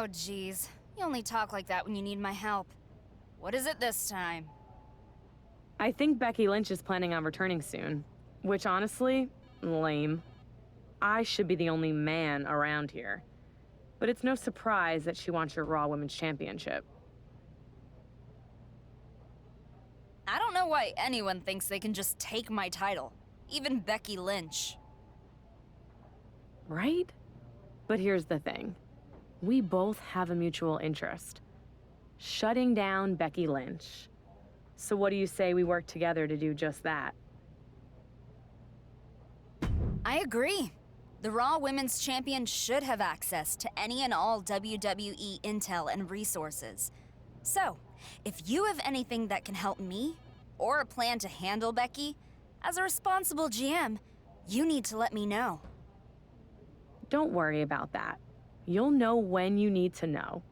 Oh, geez. You only talk like that when you need my help. What is it this time? I think Becky Lynch is planning on returning soon. Which, honestly, lame. I should be the only man around here. But it's no surprise that she wants your Raw Women's Championship. I don't know why anyone thinks they can just take my title. Even Becky Lynch. Right? But here's the thing. We both have a mutual interest. Shutting down Becky Lynch. So what do you say we work together to do just that? I agree. The Raw Women's Champion should have access to any and all WWE intel and resources. So, if you have anything that can help me, or a plan to handle Becky, as a responsible GM, you need to let me know. Don't worry about that. You'll know when you need to know.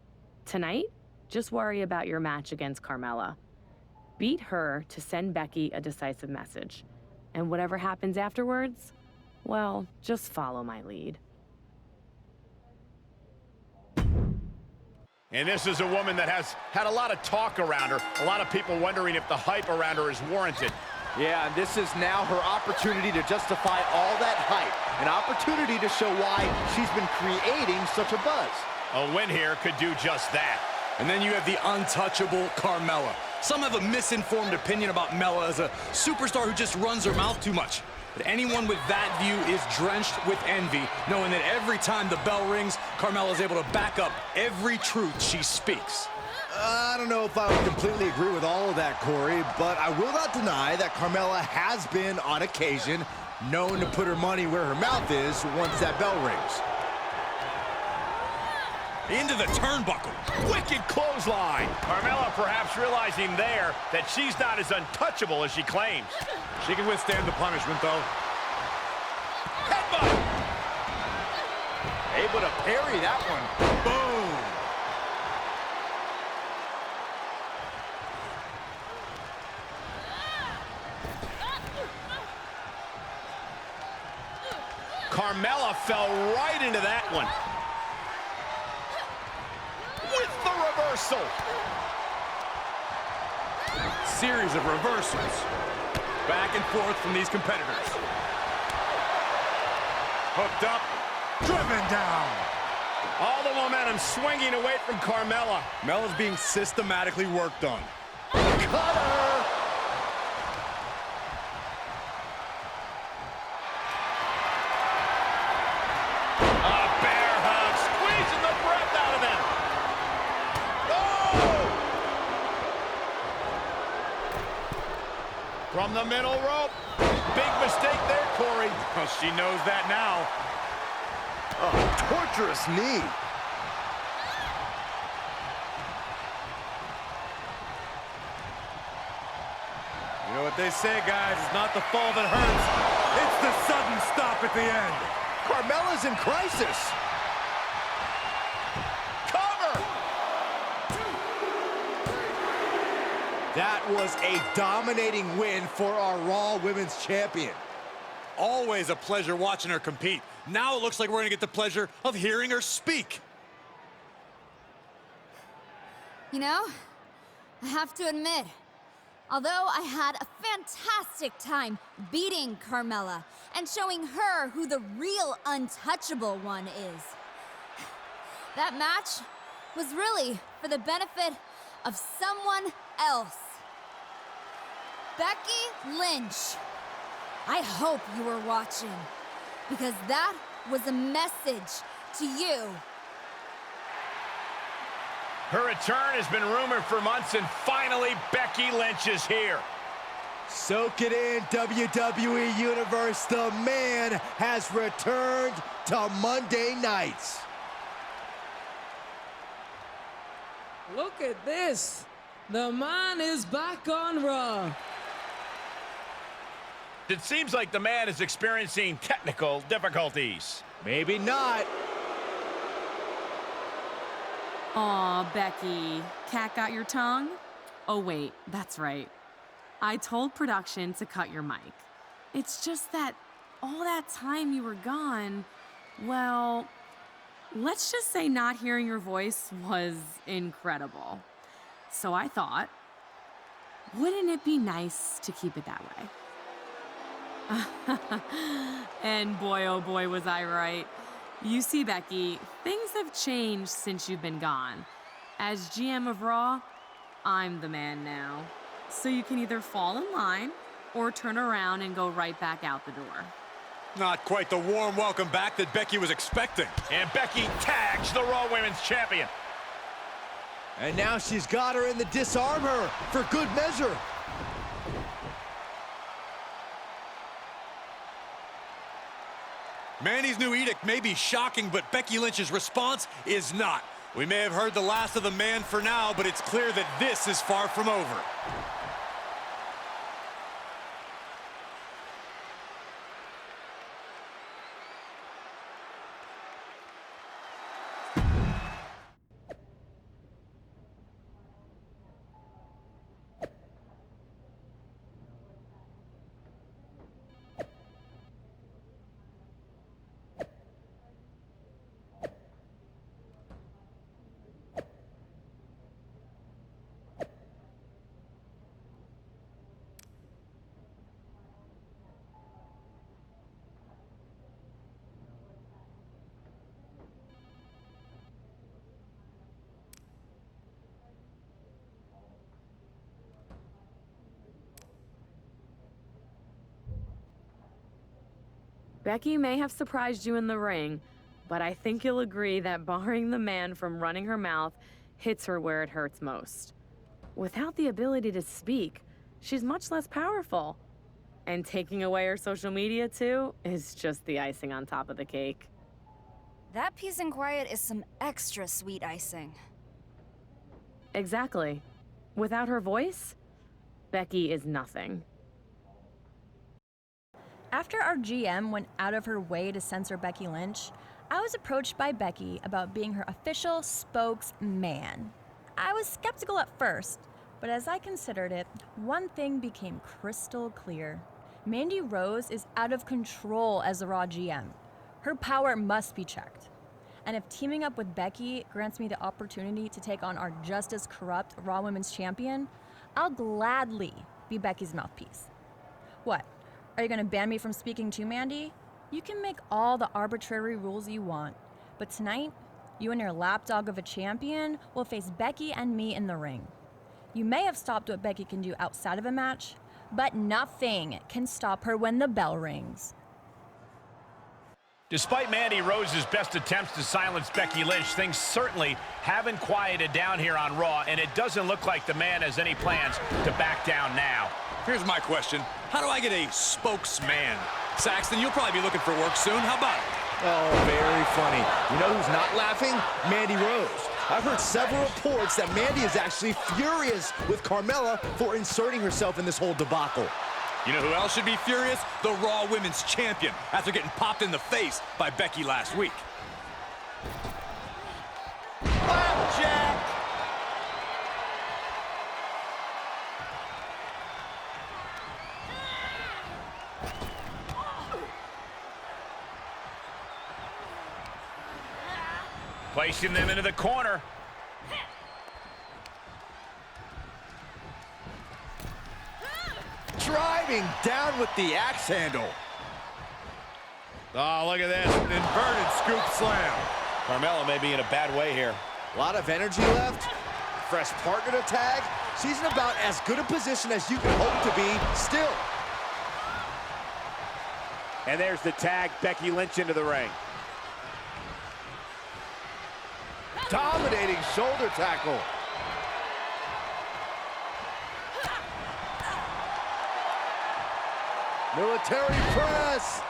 Tonight, just worry about your match against Carmella. Beat her to send Becky a decisive message. And whatever happens afterwards, well, just follow my lead. And this is a woman that has had a lot of talk around her. A lot of people wondering if the hype around her is warranted. Yeah, and this is now her opportunity to justify all that hype. An opportunity to show why she's been creating such a buzz. A win here could do just that. And then you have the untouchable Carmella. Some have a misinformed opinion about Mella as a superstar who just runs her mouth too much. But anyone with that view is drenched with envy, knowing that every time the bell rings, Carmella is able to back up every truth she speaks. I don't know if I would completely agree with all of that, Corey, but I will not deny that Carmella has been, on occasion, known to put her money where her mouth is once that bell rings. Into the turnbuckle. Wicked clothesline. Carmella perhaps realizing there that she's not as untouchable as she claims. She can withstand the punishment, though. Headbutt! Able to parry that one. Boom! Carmella fell right into that one. With the reversal. Series of reversals. Back and forth from these competitors. Hooked up. Driven down. All the momentum swinging away from Carmella. Mella's being systematically worked on. Cutter! From the middle rope. Big mistake there, Corey. Well, she knows that now. Oh, torturous knee. You know what they say, guys. It's not the fall that hurts. It's the sudden stop at the end. Carmella's in crisis. That was a dominating win for our Raw Women's Champion. Always a pleasure watching her compete. Now it looks like we're going to get the pleasure of hearing her speak. You know, I have to admit, although I had a fantastic time beating Carmella and showing her who the real untouchable one is, that match was really for the benefit of someone else. Becky Lynch, I hope you were watching, because that was a message to you. Her return has been rumored for months, and finally Becky Lynch is here. Soak it in, WWE Universe. The man has returned to Monday nights. Look at this. The man is back on Raw. It seems like the man is experiencing technical difficulties. Maybe not. Aw, Becky. Cat got your tongue? Oh, wait, that's right. I told production to cut your mic. It's just that all that time you were gone, well, Let's just say not hearing your voice was incredible. So I thought, wouldn't it be nice to keep it that way? And boy, oh boy, was I right. You see, Becky, things have changed since you've been gone. As GM of Raw, I'm the man now. So you can either fall in line or turn around and go right back out the door. Not quite the warm welcome back that Becky was expecting. And Becky tags the Raw Women's Champion. And now she's got her in the disarm her for good measure. Mandy's new edict may be shocking, but Becky Lynch's response is not. We may have heard the last of the man for now, but it's clear that this is far from over. Becky may have surprised you in the ring, but I think you'll agree that barring the man from running her mouth hits her where it hurts most. Without the ability to speak, she's much less powerful. And taking away her social media too is just the icing on top of the cake. That peace and quiet is some extra sweet icing. Exactly. Without her voice, Becky is nothing. After our GM went out of her way to censor Becky Lynch, I was approached by Becky about being her official spokesman. I was skeptical at first, but as I considered it, one thing became crystal clear. Mandy Rose is out of control as the Raw GM. Her power must be checked. And if teaming up with Becky grants me the opportunity to take on our just as corrupt Raw Women's Champion, I'll gladly be Becky's mouthpiece. What? Are you gonna ban me from speaking to Mandy? You can make all the arbitrary rules you want, but tonight, you and your lapdog of a champion will face Becky and me in the ring. You may have stopped what Becky can do outside of a match, but nothing can stop her when the bell rings. Despite Mandy Rose's best attempts to silence Becky Lynch, things certainly haven't quieted down here on Raw, and it doesn't look like the man has any plans to back down now. Here's my question. How do I get a spokesman? Saxton, you'll probably be looking for work soon. How about it? Oh, very funny. You know who's not laughing? Mandy Rose. I've heard several reports that Mandy is actually furious with Carmella for inserting herself in this whole debacle. You know who else should be furious? The Raw Women's Champion, after getting popped in the face by Becky last week. Flapjack! Placing them into the corner. Driving down with the axe handle. Oh, look at this. An inverted scoop slam. Carmella may be in a bad way here. A lot of energy left. Fresh partner to tag. She's in about as good a position as you can hope to be still. And there's the tag. Becky Lynch into the ring. Dominating shoulder tackle. Military press.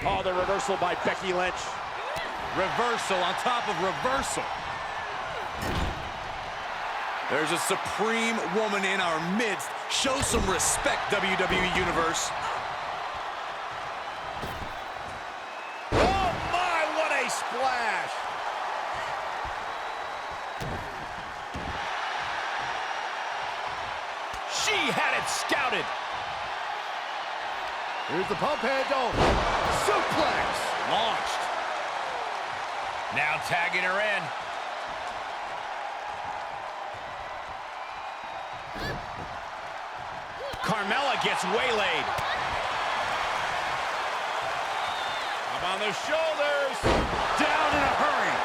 Oh, the reversal by Becky Lynch. Reversal on top of reversal. There's a supreme woman in our midst. Show some respect, WWE Universe. Oh, my, what a splash. She had it scouted. Here's the pump handle. Suplex. Launched. Now tagging her in. Carmella gets waylaid. Up on the shoulders. Down in a hurry.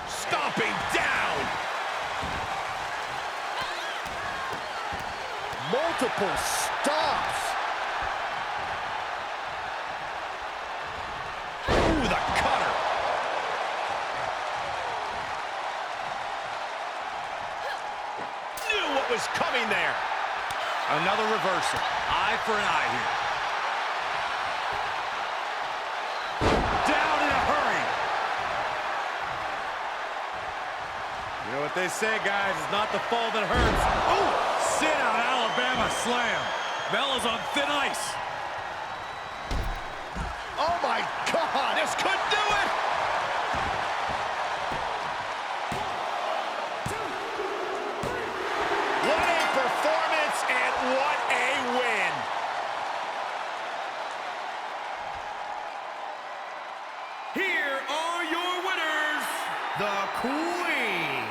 Stomping down. Multiple stops. Ooh, the cutter. Knew what was coming there. Another reversal. Eye for an eye here. Down in a hurry. You know what they say, guys. It's not the fall that hurts. Oh, sit out Alabama slam. Bella's on thin ice. Oh, my God. This could do it. What a performance and what a win. Here are your winners, the Queen,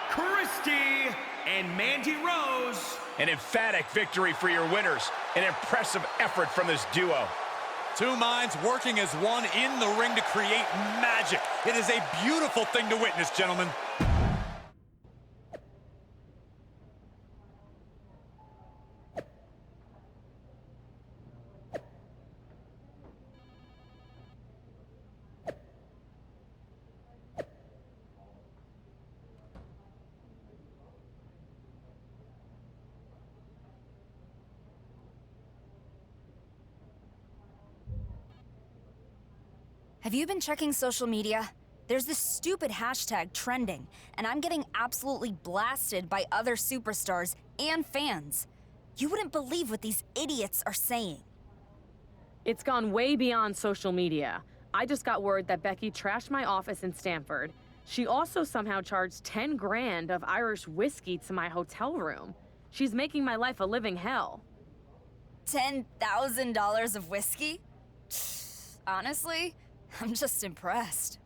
Christy and Mandy Rose. An emphatic victory for your winners. An impressive effort from this duo. Two minds working as one in the ring to create magic. It is a beautiful thing to witness, gentlemen. Have you been checking social media? There's this stupid hashtag trending, and I'm getting absolutely blasted by other superstars and fans. You wouldn't believe what these idiots are saying. It's gone way beyond social media. I just got word that Becky trashed my office in Stamford. She also somehow charged 10 grand of Irish whiskey to my hotel room. She's making my life a living hell. $10,000 of whiskey? Honestly, I'm just impressed.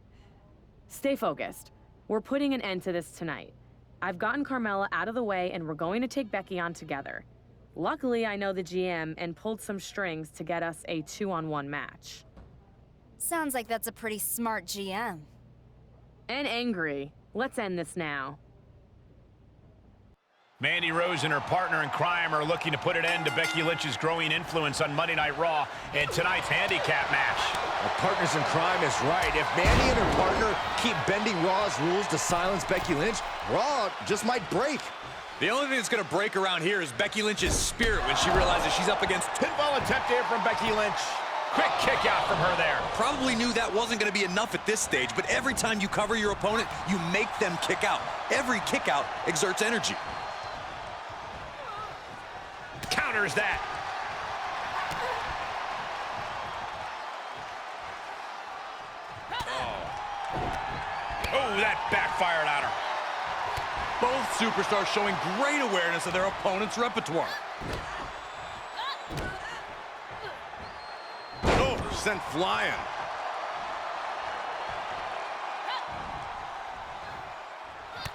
Stay focused. We're putting an end to this tonight. I've gotten Carmella out of the way and we're going to take Becky on together. Luckily, I know the GM and pulled some strings to get us a 2-on-1 match. Sounds like that's a pretty smart GM. And angry. Let's end this now. Mandy Rose and her partner in crime are looking to put an end to Becky Lynch's growing influence on Monday Night Raw in tonight's handicap match. Well, partners in crime is right. If Mandy and her partner keep bending Raw's rules to silence Becky Lynch, Raw just might break. The only thing that's going to break around here is Becky Lynch's spirit when she realizes she's up against... Pinfall attempt here from Becky Lynch. Quick kick out from her there. Probably knew that wasn't going to be enough at this stage, but every time you cover your opponent, you make them kick out. Every kick out exerts energy. Counters that. Oh, that backfired on her. Both superstars showing great awareness of their opponent's repertoire. Oh, sent flying.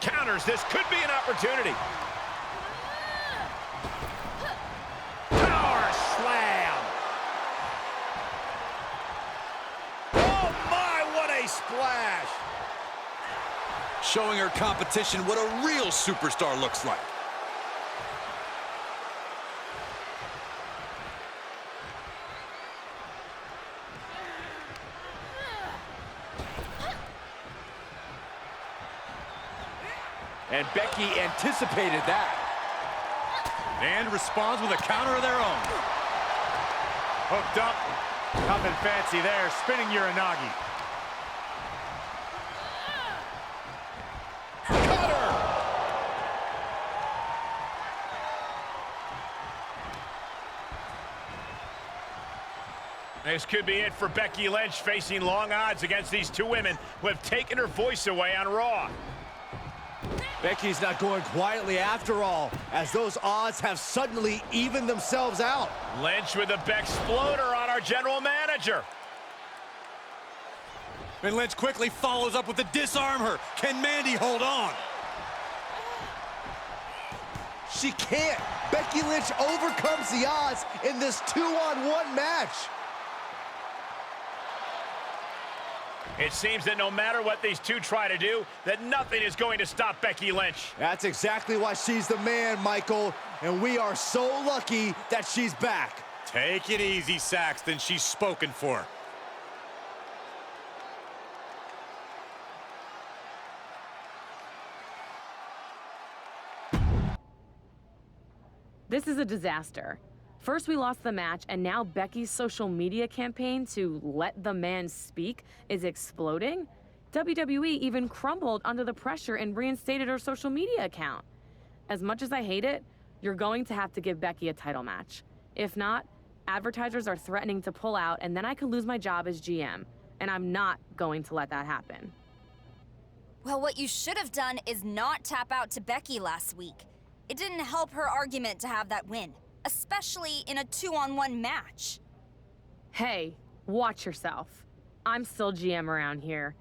Counters. This could be an opportunity. Power slam. Oh, my, what a splash. Showing her competition what a real superstar looks like. And Becky anticipated that. And responds with a counter of their own. Hooked up. Nothing fancy there. Spinning Uranagi. This could be it for Becky Lynch, facing long odds against these two women who have taken her voice away on Raw. Becky's not going quietly after all, as those odds have suddenly evened themselves out. Lynch with a Beck-sploder on our general manager. And Lynch quickly follows up with the disarm her. Can Mandy hold on? She can't. Becky Lynch overcomes the odds in this 2-on-1 match. It seems that no matter what these two try to do, that nothing is going to stop Becky Lynch. That's exactly why she's the man, Michael, and we are so lucky that she's back. Take it easy, Saxton. She's spoken for. This is a disaster. First we lost the match, and now Becky's social media campaign to let the man speak is exploding. WWE even crumbled under the pressure and reinstated her social media account. As much as I hate it, you're going to have to give Becky a title match. If not, advertisers are threatening to pull out, and then I could lose my job as GM, and I'm not going to let that happen. Well, what you should have done is not tap out to Becky last week. It didn't help her argument to have that win, especially in a 2-on-1 match. Hey, watch yourself. I'm still GM around here,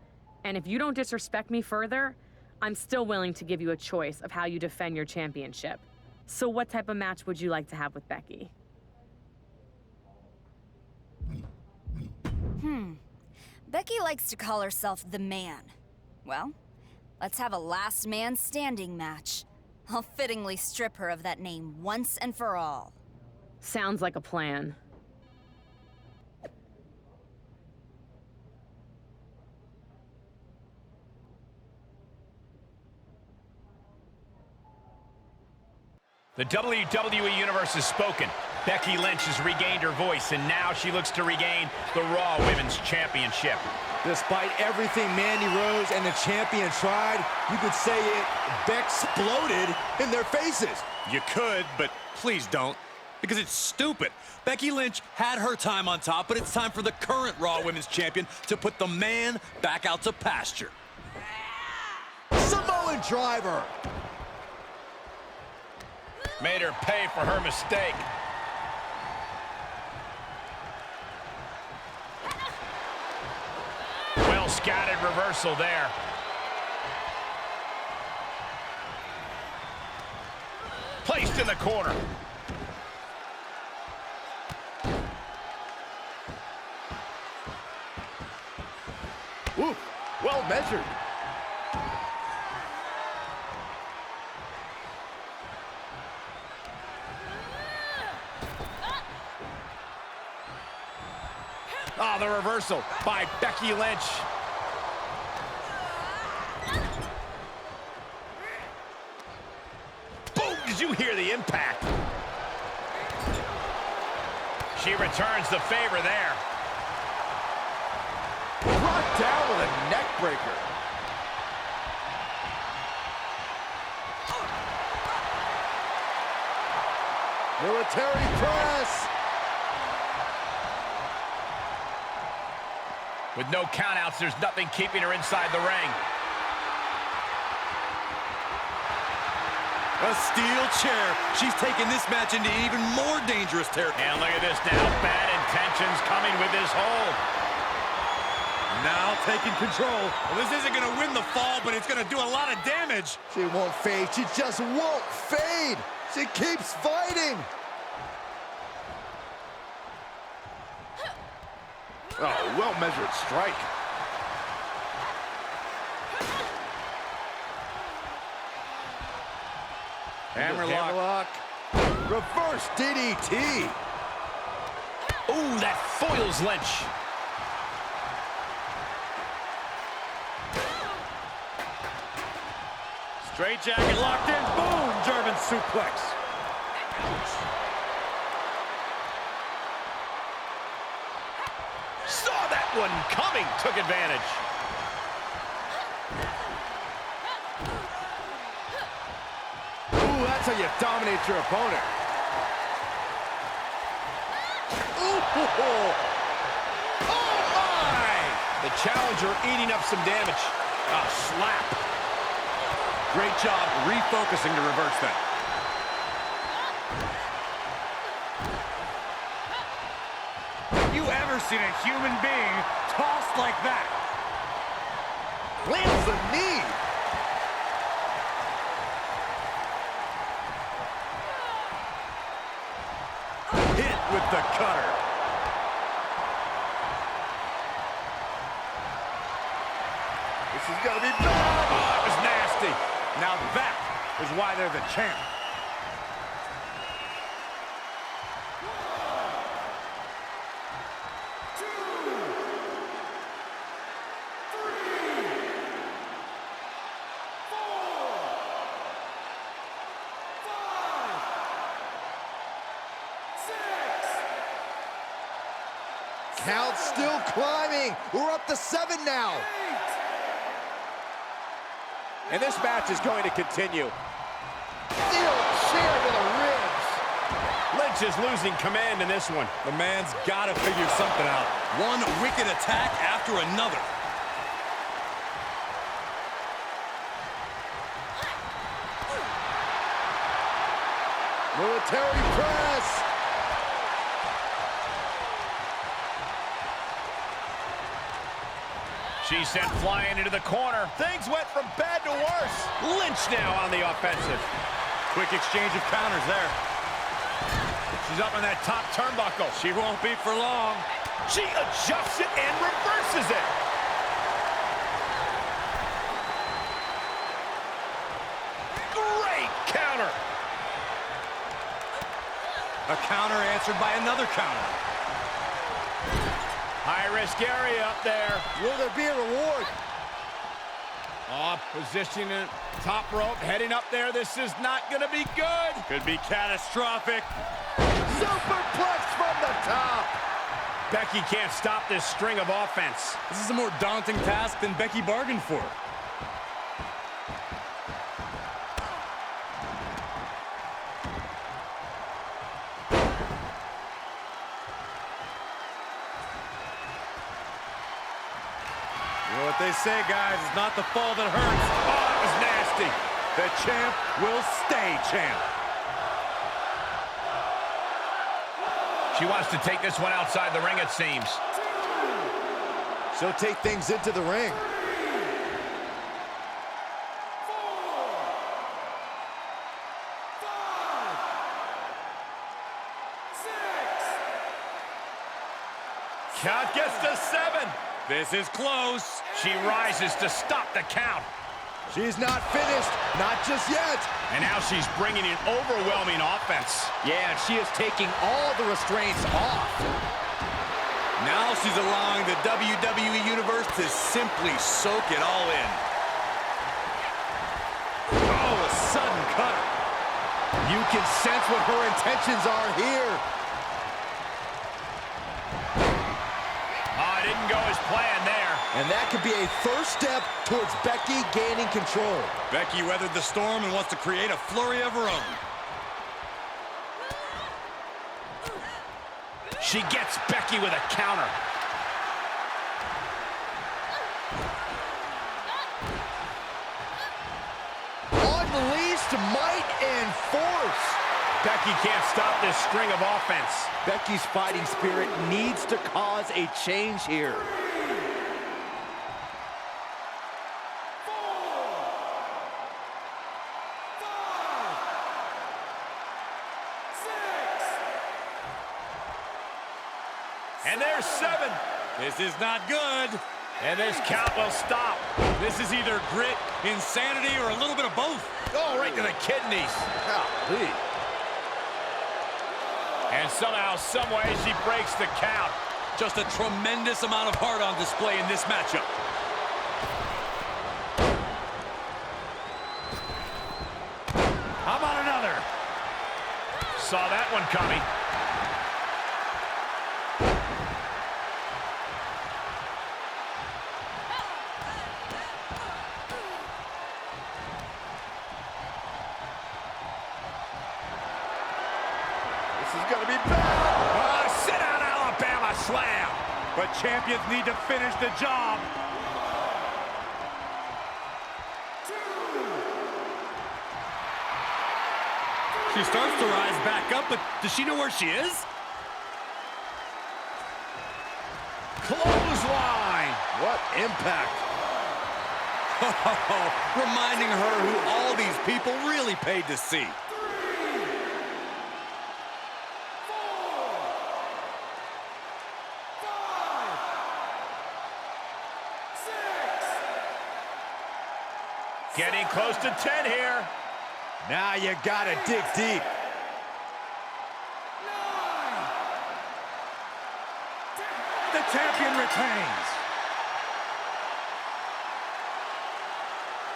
and if you don't disrespect me further, I'm still willing to give you a choice of how you defend your championship. So what type of match would you like to have with Becky? Becky likes to call herself the man. Well, let's have a last man standing match. I'll fittingly strip her of that name once and for all. Sounds like a plan. The WWE Universe has spoken. Becky Lynch has regained her voice, and now she looks to regain the Raw Women's Championship. Despite everything Mandy Rose and the champion tried, you could say it Beck-exploded in their faces. You could, but please don't, because it's stupid. Becky Lynch had her time on top, but it's time for the current Raw Women's Champion to put the man back out to pasture. Samoan driver. Made her pay for her mistake. Well-scattered reversal there. Placed in the corner. Ooh, well measured. Oh, the reversal by Becky Lynch. Boom! Did you hear the impact? She returns the favor there. Brought down with a neck breaker. Military press. With no countouts, there's nothing keeping her inside the ring. A steel chair. She's taking this match into even more dangerous territory. And look at this now. Bad intentions coming with this hold. Now taking control. Well, this isn't going to win the fall, but it's going to do a lot of damage. She won't fade. She just won't fade. She keeps fighting. Oh, well-measured strike. Hammerlock. Reverse DDT. Ooh, that foils Lynch. Straight jacket locked in. Boom! German suplex. Saw that one coming. Took advantage. Ooh, that's how you dominate your opponent. Ooh, oh my! The challenger eating up some damage. A slap. great job refocusing to reverse that. Have you ever seen a human being tossed like that? Lands the knee. Hit with the cutter. This is gonna be bad. Oh, it was nasty. Now that is why they're the champ. Count still climbing. We're up to 7 now. And this match is going to continue. Still chair to the ribs. Lynch is losing command in this one. The man's got to figure something out. One wicked attack after another. Military press. She's sent flying into the corner. Things went from bad to worse. Lynch now on the offensive. Quick exchange of counters there. She's up on that top turnbuckle. She won't be for long. She adjusts it and reverses it. Great counter. A counter answered by another counter. High-risk area up there. Will there be a reward? Oh, positioning it, top rope, heading up there. This is not going to be good. Could be catastrophic. Superplex from the top. Becky can't stop this string of offense. This is a more daunting task than Becky bargained for. You know what they say, guys, it's not the fall that hurts. Oh, that was nasty. The champ will stay champ. She wants to take this one outside the ring, it seems. She'll take things into the ring. Count gets to 7. This is close. She rises to stop the count. She's not finished, not just yet. And now she's bringing in overwhelming offense. Yeah, she is taking all the restraints off. Now she's allowing the WWE Universe to simply soak it all in. Oh, a sudden cutter. You can sense what her intentions are here. Oh, it didn't go as planned there. And that could be a first step towards Becky gaining control. Becky weathered the storm and wants to create a flurry of her own. She gets Becky with a counter. Unleashed might and force. Becky can't stop this string of offense. Becky's fighting spirit needs to cause a change here. And there's 7. This is not good. And this count will stop. This is either grit, insanity, or a little bit of both. Oh, right to the kidneys. Golly. And somehow, someway, she breaks the count. Just a tremendous amount of heart on display in this matchup. How about another? Saw that one coming. This is going to be bad. Sit down, Alabama slam. But champions need to finish the job. She starts to rise back up, but does she know where she is? Clothesline. What impact. Reminding her who all these people really paid to see. 3, 4, 5, 6. Getting close to 10 here. Now you gotta dig deep. 9, 10. The champion retains.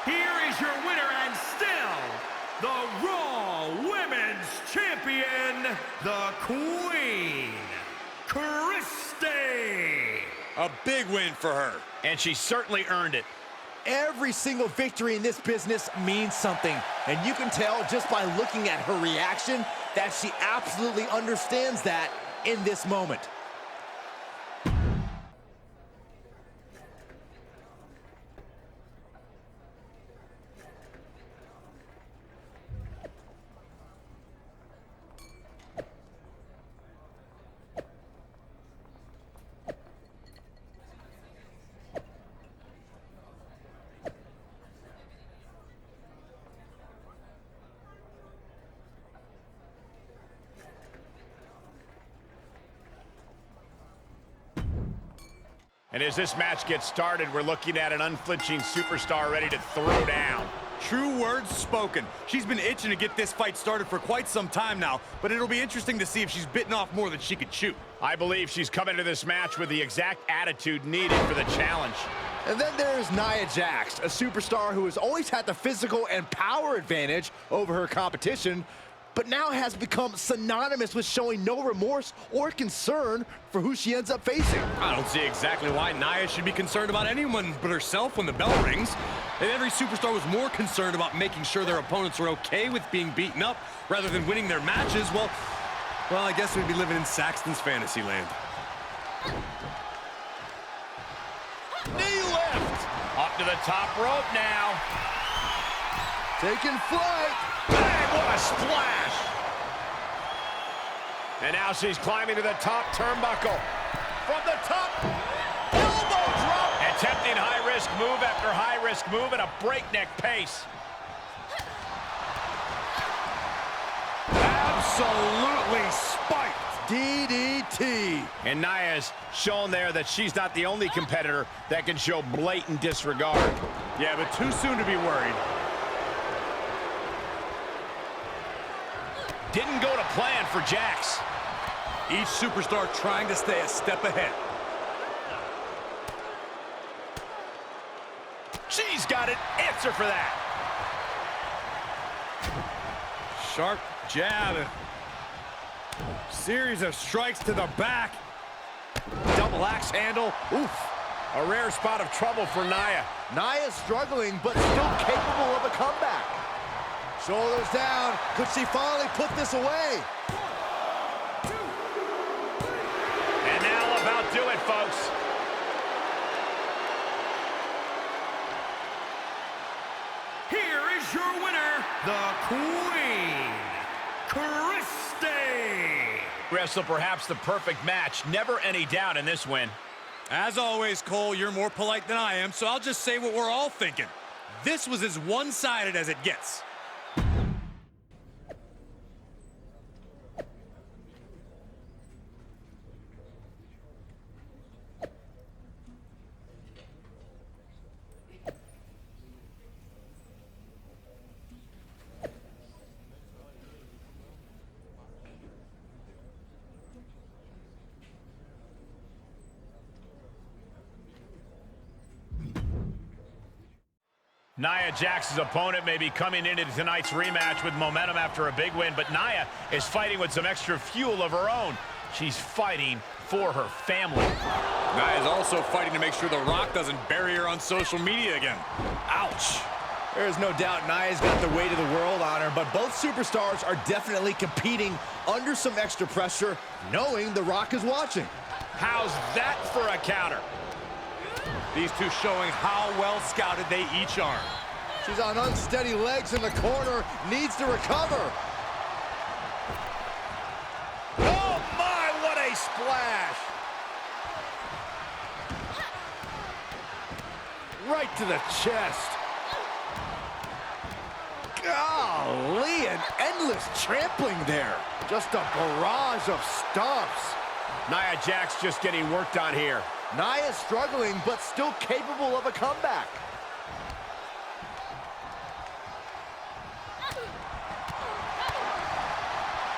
Here is your winner and still the Raw Women's Champion, the Queen, Christy. A big win for her. And she certainly earned it. Every single victory in this business means something, and you can tell just by looking at her reaction that she absolutely understands that in this moment. And as this match gets started, we're looking at an unflinching superstar ready to throw down. True words spoken. She's been itching to get this fight started for quite some time now, but it'll be interesting to see if she's bitten off more than she could chew. I believe she's coming to this match with the exact attitude needed for the challenge. And then there's Nia Jax, a superstar who has always had the physical and power advantage over her competition, but now has become synonymous with showing no remorse or concern for who she ends up facing. I don't see exactly why Nia should be concerned about anyone but herself when the bell rings. If every superstar was more concerned about making sure their opponents were okay with being beaten up rather than winning their matches, well, I guess we'd be living in Saxton's fantasy land. Knee lift. Up to the top rope now. Taking flight. Bang, what a splash. And now she's climbing to the top turnbuckle. From the top, elbow drop. Attempting high-risk move after high-risk move at a breakneck pace. Absolutely spiked. DDT. And Nia's shown there that she's not the only competitor that can show blatant disregard. Yeah, but too soon to be worried. Didn't go to plan for Jax. Each superstar trying to stay a step ahead. She's got an answer for that. Sharp jab. Series of strikes to the back. Double axe handle. Oof. A rare spot of trouble for Nia. Nia's struggling, but still capable of a comeback. Shoulders down. Could she finally put this away? 1, 2, 3. And now about do it, folks. Here is your winner, the Queen, Christy. Wrestle perhaps the perfect match. Never any doubt in this win. As always, Cole, you're more polite than I am, so I'll just say what we're all thinking. This was as one-sided as it gets. Nia Jax's opponent may be coming into tonight's rematch with momentum after a big win, but Nia is fighting with some extra fuel of her own. She's fighting for her family. Nia is also fighting to make sure The Rock doesn't bury her on social media again. Ouch. There's no doubt Nia's got the weight of the world on her, but both superstars are definitely competing under some extra pressure, knowing The Rock is watching. How's that for a counter? These two showing how well scouted they each are. She's on unsteady legs in the corner, needs to recover. Right to the chest. Golly, an endless trampling there. Just a barrage of stomps. Nia Jax just getting worked on here. Nia struggling, but still capable of a comeback.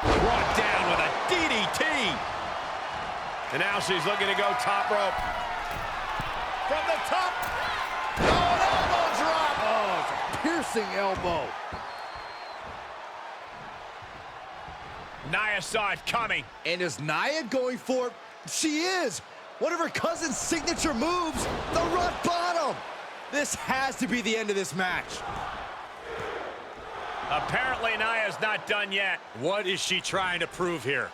Brought down with a DDT. And now she's looking to go top rope. From the top. Oh, an elbow drop. Oh, it's a piercing elbow. Nia saw it coming. And is Nia going for it? She is. One of her cousin's signature moves, the rock bottom. This has to be the end of this match. Apparently, Nia's not done yet. What is she trying to prove here?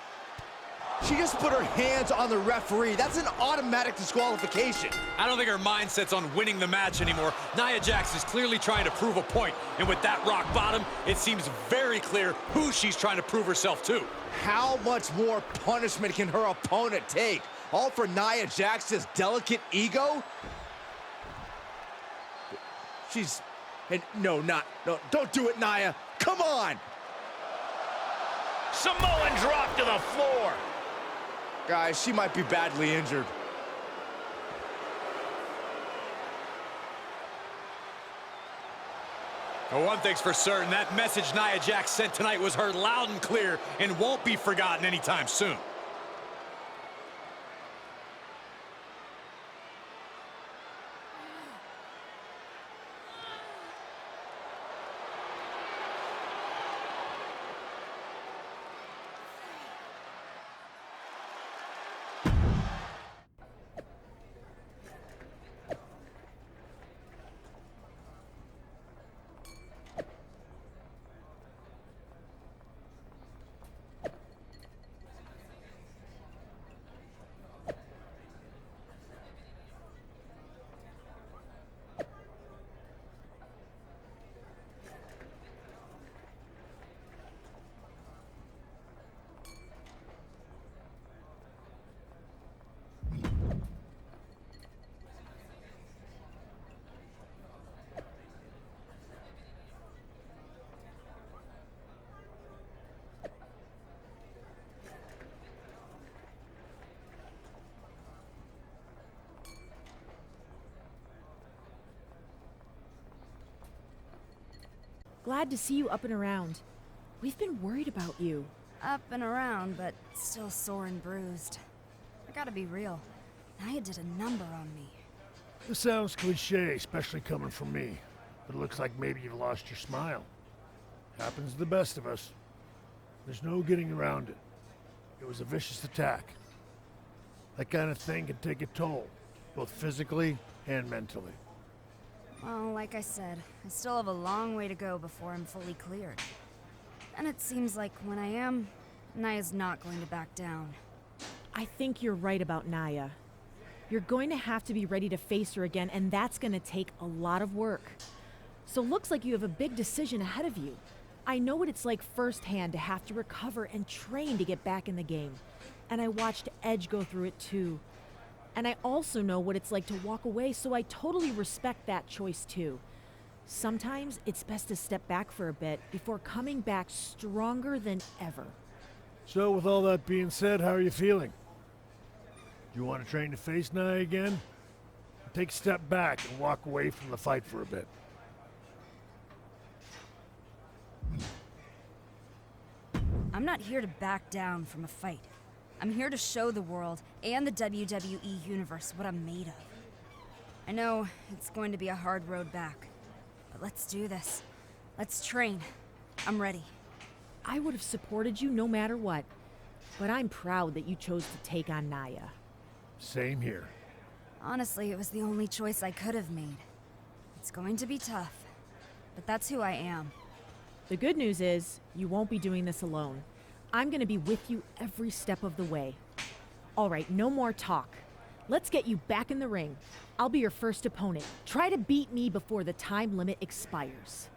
She just put her hands on the referee. That's an automatic disqualification. I don't think her mindset's on winning the match anymore. Nia Jax is clearly trying to prove a point, and with that rock bottom, it seems very clear who she's trying to prove herself to. How much more punishment can her opponent take? All for Nia Jax's delicate ego? No, don't do it, Nia. Come on. Samoan drop to the floor. Guys, she might be badly injured. Well, one thing's for certain, that message Nia Jax sent tonight was heard loud and clear and won't be forgotten anytime soon. Glad to see you up and around. We've been worried about you. Up and around, but still sore and bruised. I gotta be real. Nia did a number on me. This sounds cliche, especially coming from me. But it looks like maybe you've lost your smile. Happens to the best of us. There's no getting around it. It was a vicious attack. That kind of thing can take a toll, both physically and mentally. Well, like I said, I still have a long way to go before I'm fully cleared. And it seems like when I am, Nia's not going to back down. I think you're right about Nia. You're going to have to be ready to face her again, and that's going to take a lot of work. So looks like you have a big decision ahead of you. I know what it's like firsthand to have to recover and train to get back in the game. And I watched Edge go through it too. And I also know what it's like to walk away, so I totally respect that choice too. Sometimes it's best to step back for a bit before coming back stronger than ever. So with all that being said, how are you feeling? Do you want to train to face Nia again? Or take a step back and walk away from the fight for a bit? I'm not here to back down from a fight. I'm here to show the world and the WWE Universe what I'm made of. I know it's going to be a hard road back, but let's do this. Let's train. I'm ready. I would have supported you no matter what, but I'm proud that you chose to take on Nia. Same here. Honestly, it was the only choice I could have made. It's going to be tough, but that's who I am. The good news is, you won't be doing this alone. I'm gonna be with you every step of the way. All right, no more talk. Let's get you back in the ring. I'll be your first opponent. Try to beat me before the time limit expires.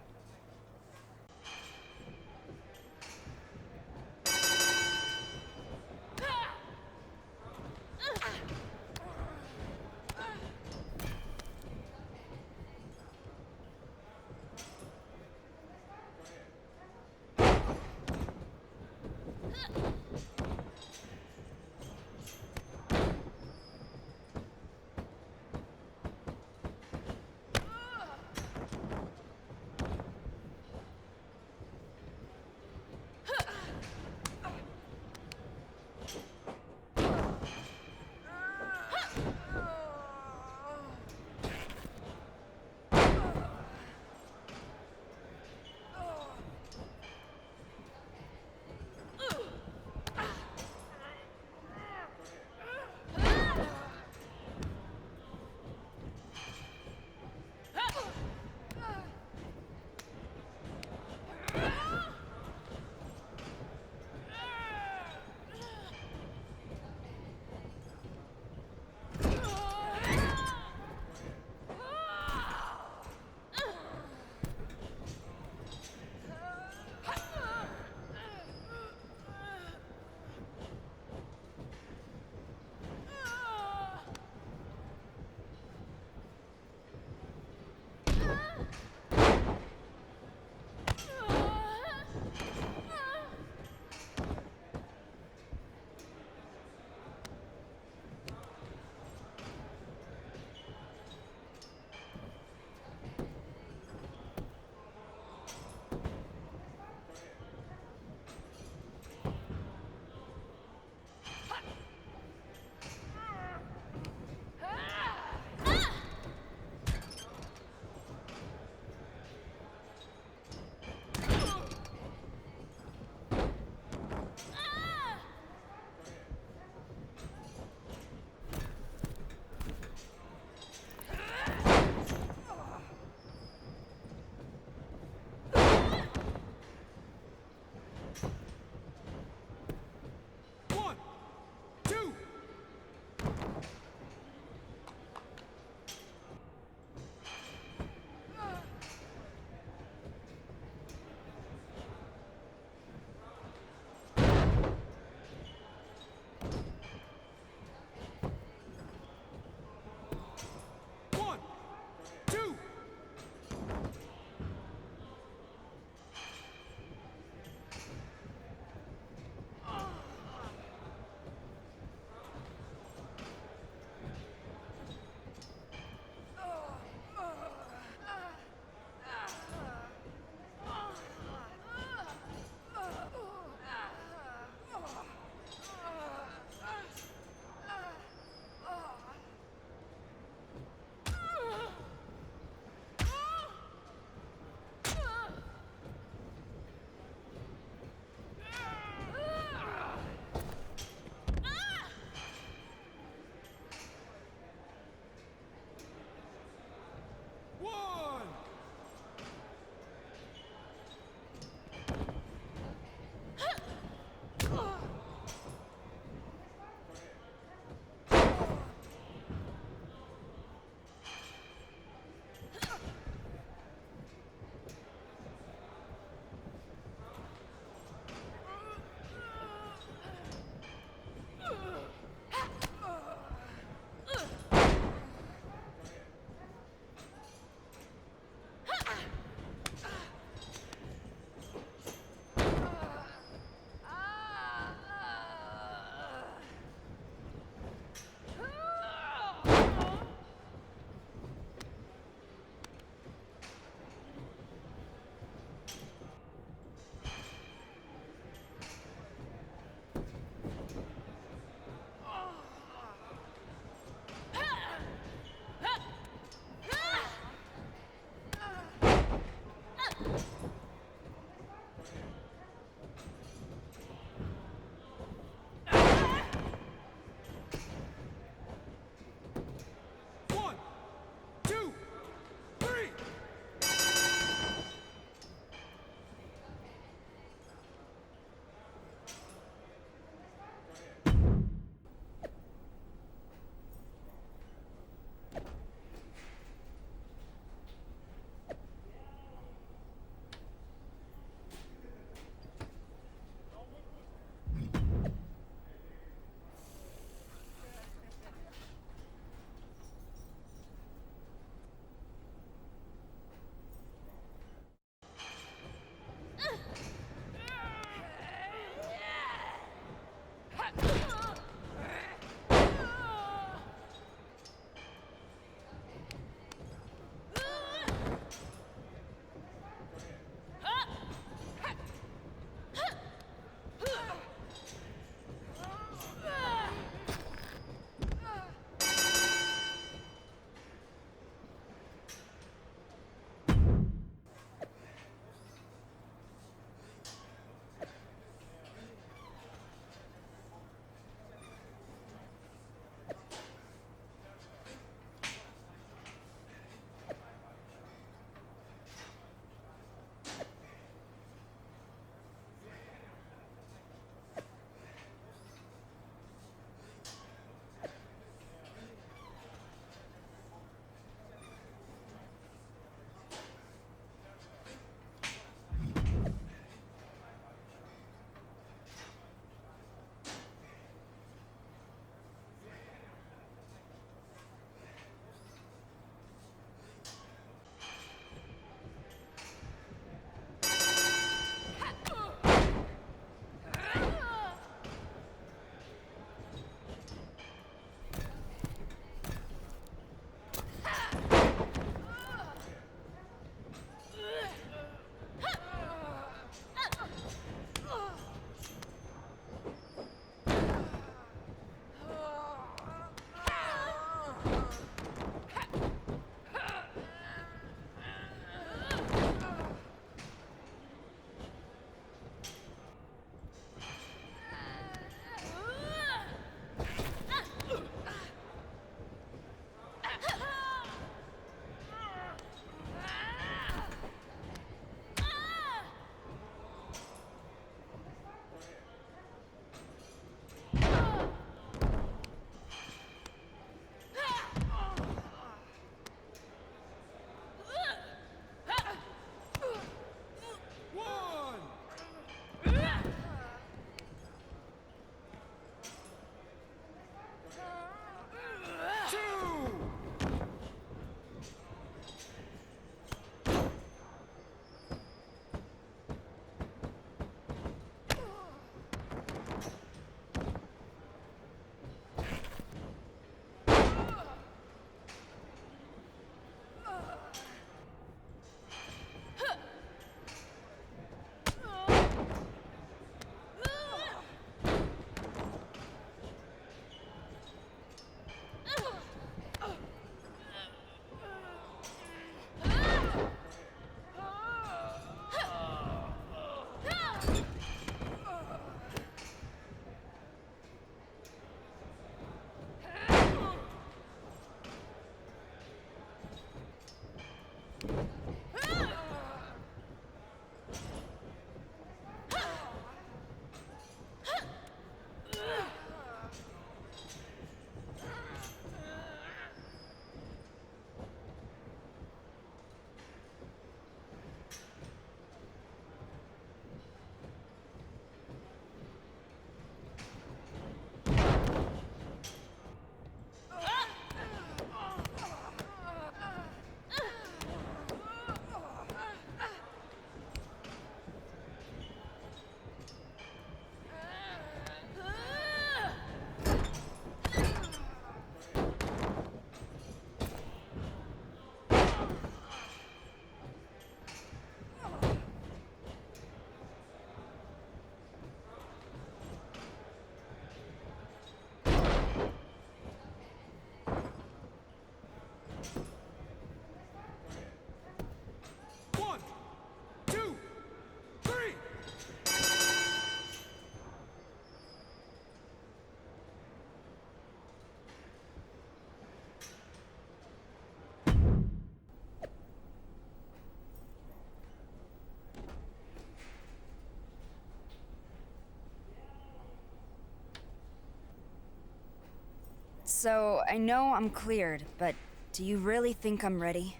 So, I know I'm cleared, but do you really think I'm ready?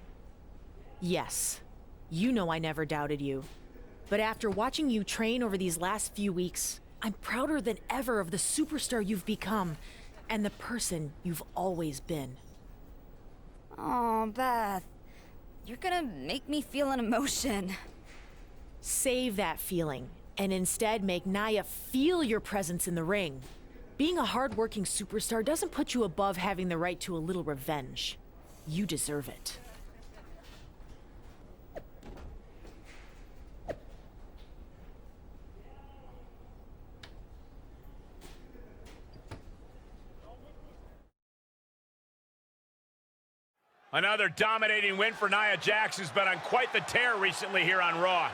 Yes. You know I never doubted you. But after watching you train over these last few weeks, I'm prouder than ever of the superstar you've become and the person you've always been. Aw, Beth. You're gonna make me feel an emotion. Save that feeling, and instead make Nia feel your presence in the ring. Being a hard-working superstar doesn't put you above having the right to a little revenge. You deserve it. Another dominating win for Nia Jax, who's been on quite the tear recently here on Raw.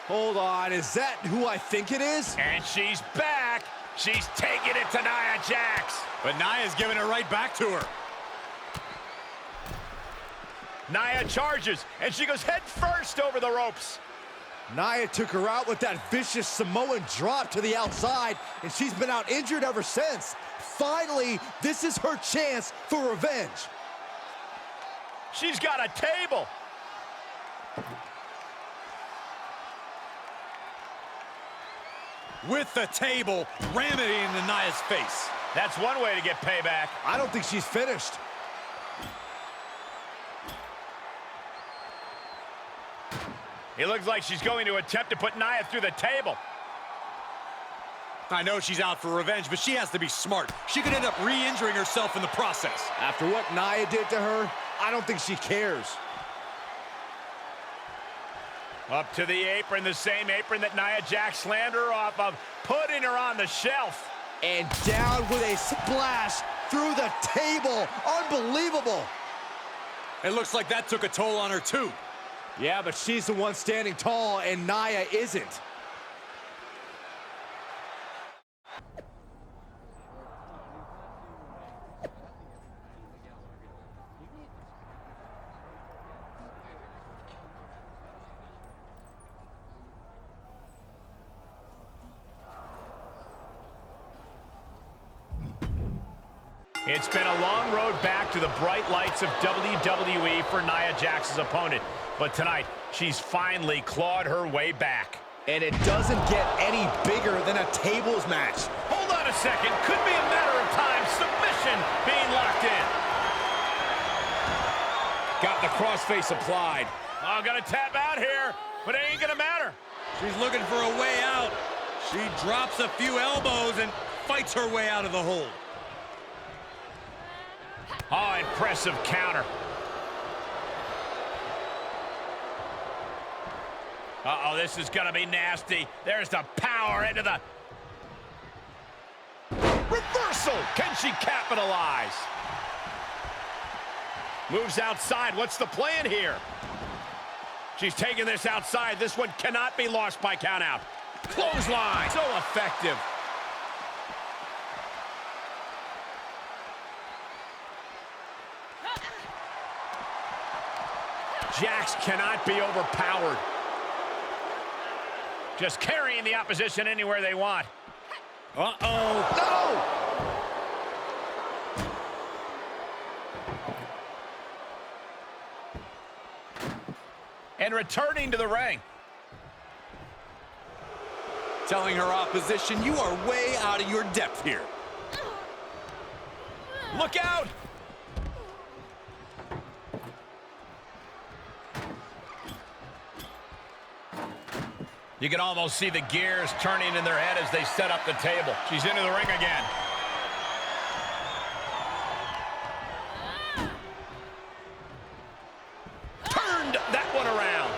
Hold on, is that who I think it is? And she's back. She's taking it to Nia Jax. But Nia's giving it right back to her. Nia charges, and she goes head first over the ropes. Nia took her out with that vicious Samoan drop to the outside, and she's been out injured ever since. Finally, this is her chance for revenge. She's got a table. With the table, ram it into Nia's face. That's one way to get payback. I don't think she's finished. It looks like she's going to attempt to put Nia through the table. I know she's out for revenge, but she has to be smart. She could end up re-injuring herself in the process. After what Nia did to her, I don't think she cares. Up to the apron, the same apron that Nia Jax slammed her off of, putting her on the shelf. And down with a splash through the table. Unbelievable. It looks like that took a toll on her, too. Yeah, but she's the one standing tall, and Nia isn't. It's been a long road back to the bright lights of WWE for Nia Jax's opponent. But tonight, she's finally clawed her way back. And it doesn't get any bigger than a tables match. Hold on a second. Could be a matter of time. Submission being locked in. Got the crossface applied. Oh, gonna tap out here, but it ain't gonna matter. She's looking for a way out. She drops a few elbows and fights her way out of the hole. Oh, impressive counter. Uh-oh, this is gonna be nasty. There's the power into the reversal. Can she capitalize? Moves outside. What's the plan here? She's taking this outside. This one cannot be lost by countout. Clothesline. So effective. Jax cannot be overpowered. Just carrying the opposition anywhere they want. No! And returning to the ring. Telling her opposition, you are way out of your depth here. Look out! You can almost see the gears turning in their head as they set up the table. She's into the ring again. Turned that one around.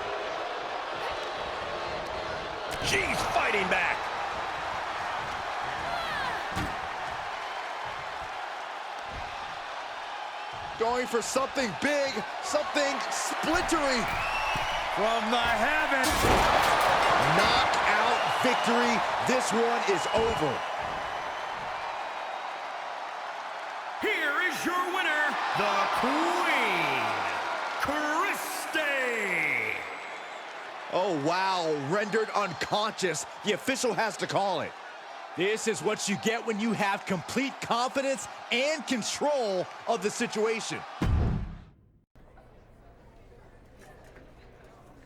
She's fighting back. Going for something big, something splintery. From the heavens. Knockout victory. This one is over. Here is your winner, the Queen, Christie. Oh, wow. Rendered unconscious. The official has to call it. This is what you get when you have complete confidence and control of the situation.